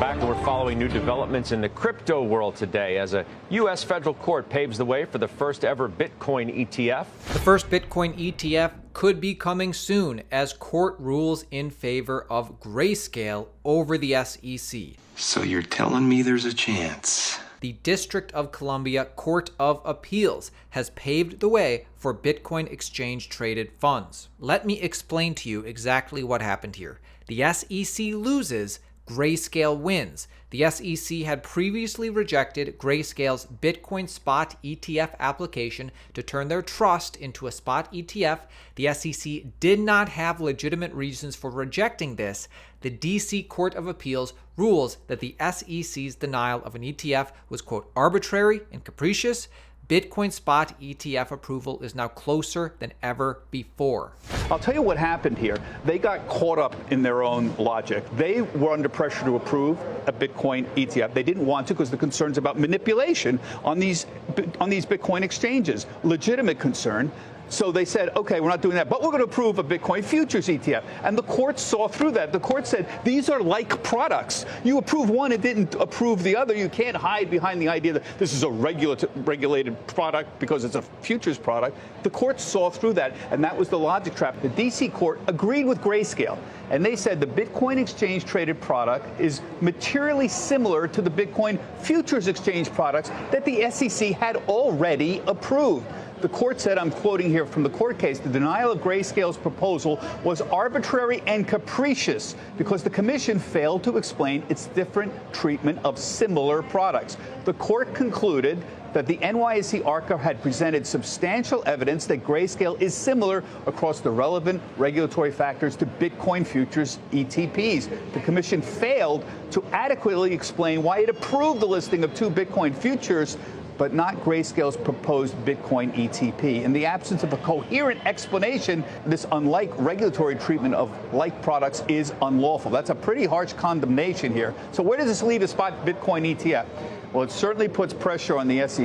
back, and we're following new developments in the crypto world today as a U.S. federal court paves the way for the first ever Bitcoin ETF. The first Bitcoin ETF could be coming soon as court rules in favor of Grayscale over the SEC. So you're telling me there's a chance? The District of Columbia Court of Appeals has paved the way for Bitcoin exchange-traded funds. Let me explain to you exactly what happened here. The SEC loses, Grayscale wins. The SEC had previously rejected Grayscale's Bitcoin spot ETF application to turn their trust into a spot ETF. The SEC did not have legitimate reasons for rejecting this. The DC Court of Appeals rules that the SEC's denial of an ETF was, quote, arbitrary and capricious. Bitcoin spot ETF approval is now closer than ever before. I'll tell you what happened here. They got caught up in their own logic. They were under pressure to approve a Bitcoin ETF. They didn't want to because the concerns about manipulation on these Bitcoin exchanges, legitimate concern. So they said, okay, we're not doing that, but we're going to approve a Bitcoin futures ETF. And the court saw through that. The court said, these are like products. You approve one and didn't approve the other. You can't hide behind the idea that this is a regulated product because it's a futures product. The court saw through that, and that was the logic trap. The D.C. court agreed with Grayscale, and they said the Bitcoin exchange-traded product is materially similar to the Bitcoin futures exchange products that the SEC had already approved. The court said, I'm quoting here from the court case, the denial of Grayscale's proposal was arbitrary and capricious because the commission failed to explain its different treatment of similar products. The court concluded that the NYSE ARCA had presented substantial evidence that Grayscale is similar across the relevant regulatory factors to Bitcoin futures ETPs. The commission failed to adequately explain why it approved the listing of two Bitcoin futures but not Grayscale's proposed Bitcoin ETP. In the absence of a coherent explanation, this unlike regulatory treatment of like products is unlawful. That's a pretty harsh condemnation here. So where does this leave a spot Bitcoin ETF? Well, it certainly puts pressure on the SEC.